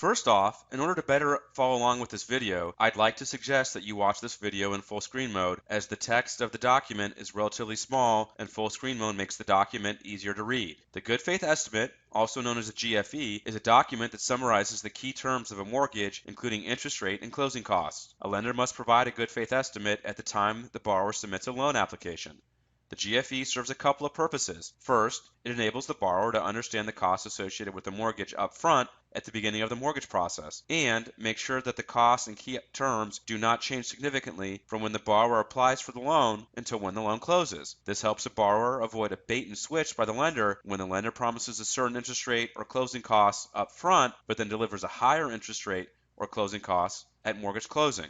First off, in order to better follow along with this video, I'd like to suggest that you watch this video in full screen mode, as the text of the document is relatively small and full screen mode makes the document easier to read. The good faith estimate, also known as a GFE, is a document that summarizes the key terms of a mortgage, including interest rate and closing costs. A lender must provide a good faith estimate at the time the borrower submits a loan application. The GFE serves a couple of purposes. First, it enables the borrower to understand the costs associated with the mortgage up front at the beginning of the mortgage process, and make sure that the costs and key terms do not change significantly from when the borrower applies for the loan until when the loan closes. This helps the borrower avoid a bait and switch by the lender when the lender promises a certain interest rate or closing costs up front, but then delivers a higher interest rate or closing costs at mortgage closing.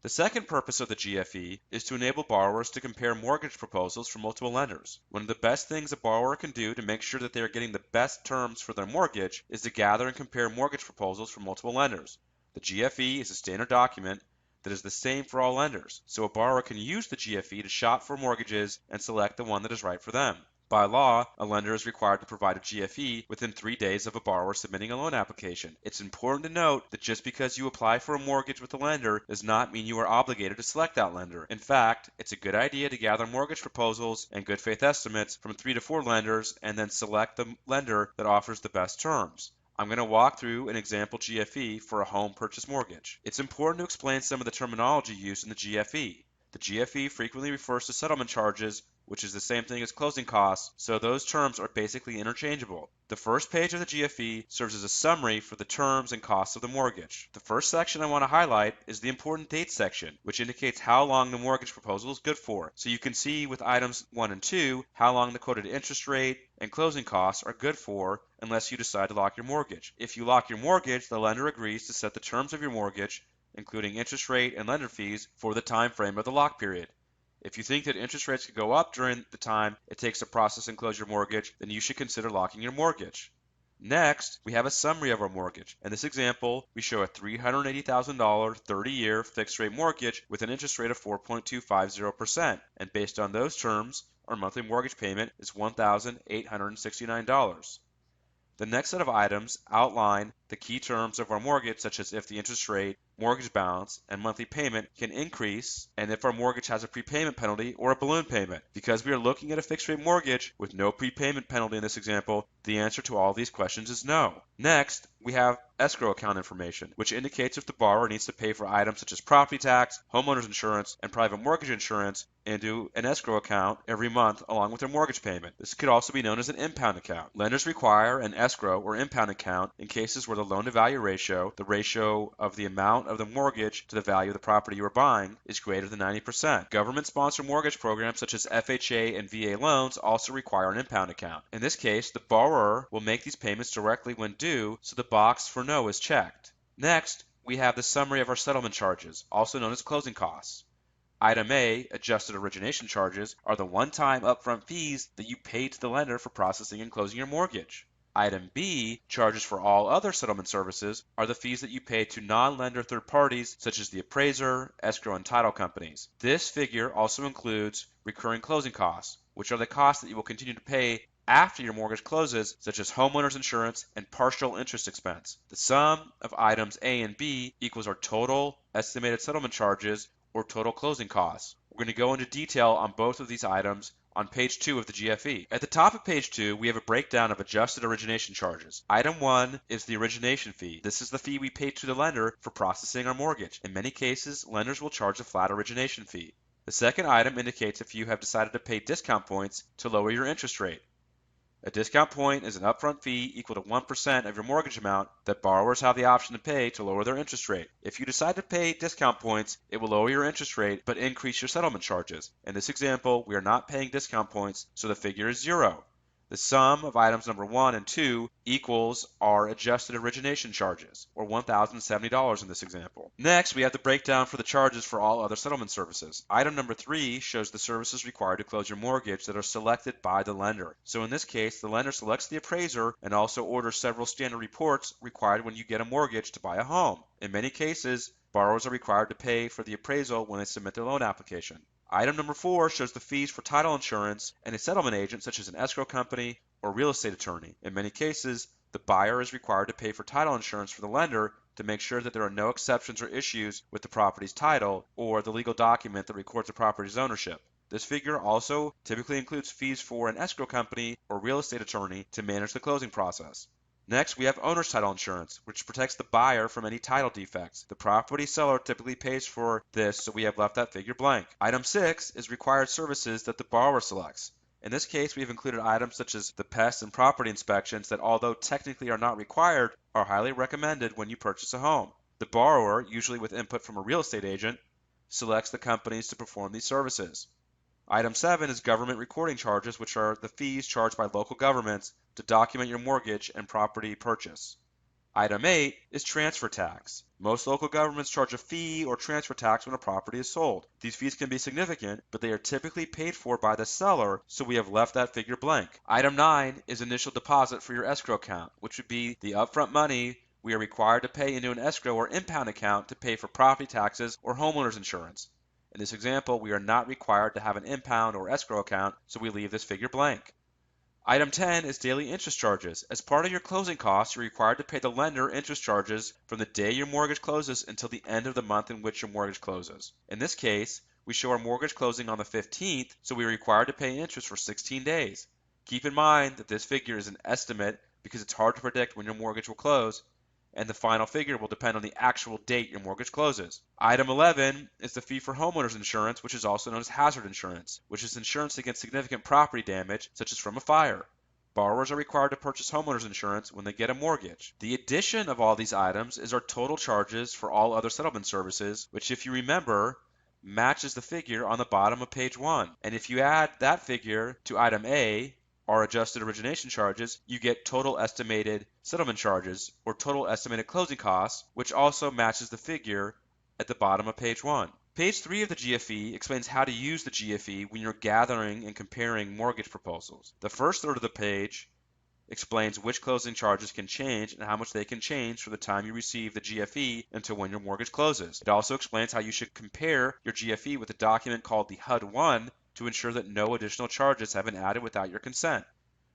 The second purpose of the GFE is to enable borrowers to compare mortgage proposals from multiple lenders. One of the best things a borrower can do to make sure that they are getting the best terms for their mortgage is to gather and compare mortgage proposals from multiple lenders. The GFE is a standard document that is the same for all lenders, so a borrower can use the GFE to shop for mortgages and select the one that is right for them. By law, a lender is required to provide a GFE within 3 days of a borrower submitting a loan application. It's important to note that just because you apply for a mortgage with a lender does not mean you are obligated to select that lender. In fact, it's a good idea to gather mortgage proposals and good faith estimates from 3 to 4 lenders and then select the lender that offers the best terms. I'm going to walk through an example GFE for a home purchase mortgage. It's important to explain some of the terminology used in the GFE. The GFE frequently refers to settlement charges, which is the same thing as closing costs, so those terms are basically interchangeable. The first page of the GFE serves as a summary for the terms and costs of the mortgage. The first section I want to highlight is the important dates section, which indicates how long the mortgage proposal is good for. So you can see with items 1 and 2 how long the quoted interest rate and closing costs are good for unless you decide to lock your mortgage. If you lock your mortgage, the lender agrees to set the terms of your mortgage, including interest rate and lender fees, for the time frame of the lock period. If you think that interest rates could go up during the time it takes to process and close your mortgage, then you should consider locking your mortgage. Next, we have a summary of our mortgage. In this example, we show a $380,000 30-year fixed-rate mortgage with an interest rate of 4.250%, and based on those terms, our monthly mortgage payment is $1,869. The next set of items outline the key terms of our mortgage, such as if the interest rate, mortgage balance, and monthly payment can increase, and if our mortgage has a prepayment penalty or a balloon payment. Because we are looking at a fixed-rate mortgage with no prepayment penalty in this example, the answer to all these questions is no. Next, we have escrow account information, which indicates if the borrower needs to pay for items such as property tax, homeowners insurance, and private mortgage insurance into an escrow account every month along with their mortgage payment. This could also be known as an impound account. Lenders require an escrow or impound account in cases where the loan-to-value ratio, the ratio of the amount of the mortgage to the value of the property you are buying, is greater than 90%. Government-sponsored mortgage programs such as FHA and VA loans also require an impound account. In this case, the borrower will make these payments directly when due, so the box for no is checked. Next, we have the summary of our settlement charges, also known as closing costs. Item A, adjusted origination charges, are the one-time upfront fees that you pay to the lender for processing and closing your mortgage. Item B, charges for all other settlement services, are the fees that you pay to non-lender third parties such as the appraiser, escrow, and title companies. This figure also includes recurring closing costs, which are the costs that you will continue to pay after your mortgage closes, such as homeowners insurance and partial interest expense. The sum of items A and B equals our total estimated settlement charges or total closing costs. We're going to go into detail on both of these items on page 2 of the GFE. At the top of page 2, we have a breakdown of adjusted origination charges. Item 1 is the origination fee. This is the fee we pay to the lender for processing our mortgage. In many cases, lenders will charge a flat origination fee. The second item indicates if you have decided to pay discount points to lower your interest rate. A discount point is an upfront fee equal to 1% of your mortgage amount that borrowers have the option to pay to lower their interest rate. If you decide to pay discount points, it will lower your interest rate but increase your settlement charges. In this example, we are not paying discount points, so the figure is 0. The sum of items number 1 and 2 equals our adjusted origination charges, or $1,070 in this example. Next, we have the breakdown for the charges for all other settlement services. Item number 3 shows the services required to close your mortgage that are selected by the lender. So in this case, the lender selects the appraiser and also orders several standard reports required when you get a mortgage to buy a home. In many cases, borrowers are required to pay for the appraisal when they submit their loan application. Item number 4 shows the fees for title insurance and a settlement agent such as an escrow company or real estate attorney. In many cases, The buyer is required to pay for title insurance for the lender to make sure that there are no exceptions or issues with the property's title or the legal document that records the property's ownership. This figure also typically includes fees for an escrow company or real estate attorney to manage the closing process. Next, we have owner's title insurance, which protects the buyer from any title defects. The property seller typically pays for this, so we have left that figure blank. Item 6 is required services that the borrower selects. In this case, we have included items such as the pest and property inspections that, although technically are not required, are highly recommended when you purchase a home. The borrower, usually with input from a real estate agent, selects the companies to perform these services. Item 7 is government recording charges, which are the fees charged by local governments to document your mortgage and property purchase. Item 8 is transfer tax. Most local governments charge a fee or transfer tax when a property is sold. These fees can be significant, but they are typically paid for by the seller, so we have left that figure blank. Item 9 is initial deposit for your escrow account, which would be the upfront money we are required to pay into an escrow or impound account to pay for property taxes or homeowners insurance. In this example, we are not required to have an impound or escrow account, so we leave this figure blank. Item 10 is daily interest charges. As part of your closing costs, you're required to pay the lender interest charges from the day your mortgage closes until the end of the month in which your mortgage closes. In this case, we show our mortgage closing on the 15th, so we are required to pay interest for 16 days. Keep in mind that this figure is an estimate because it's hard to predict when your mortgage will close, and the final figure will depend on the actual date your mortgage closes. Item 11 is the fee for homeowners insurance, which is also known as hazard insurance, which is insurance against significant property damage, such as from a fire. Borrowers are required to purchase homeowners insurance when they get a mortgage. The addition of all these items is our total charges for all other settlement services, which, if you remember, matches the figure on the bottom of page 1. And if you add that figure to item A, our adjusted origination charges, you get total estimated settlement charges, or total estimated closing costs, which also matches the figure at the bottom of page 1. Page 3 of the GFE explains how to use the GFE when you're gathering and comparing mortgage proposals. The first third of the page explains which closing charges can change and how much they can change from the time you receive the GFE until when your mortgage closes. It also explains how you should compare your GFE with a document called the HUD-1 to ensure that no additional charges have been added without your consent.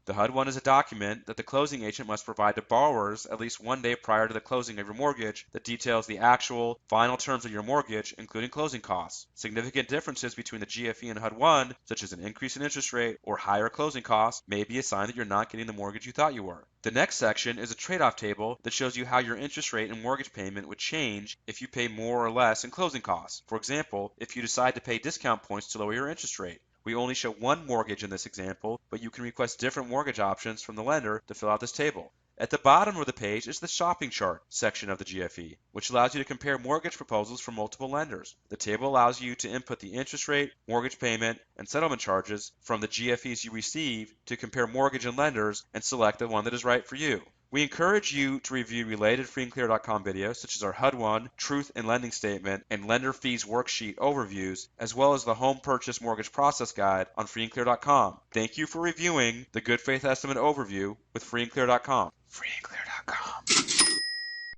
The HUD-1 is a document that the closing agent must provide to borrowers at least 1 day prior to the closing of your mortgage that details the actual final terms of your mortgage, including closing costs. Significant differences between the GFE and HUD-1, such as an increase in interest rate or higher closing costs, may be a sign that you're not getting the mortgage you thought you were. The next section is a trade-off table that shows you how your interest rate and mortgage payment would change if you pay more or less in closing costs. For example, if you decide to pay discount points to lower your interest rate. We only show one mortgage in this example, but you can request different mortgage options from the lender to fill out this table. At the bottom of the page is the shopping chart section of the GFE, which allows you to compare mortgage proposals from multiple lenders. The table allows you to input the interest rate, mortgage payment, and settlement charges from the GFEs you receive to compare mortgage and lenders and select the one that is right for you. We encourage you to review related freeandclear.com videos such as our HUD-1, Truth in Lending Statement, and Lender Fees Worksheet overviews, as well as the Home Purchase Mortgage Process Guide on freeandclear.com. Thank you for reviewing the Good Faith Estimate Overview with freeandclear.com. freeandclear.com.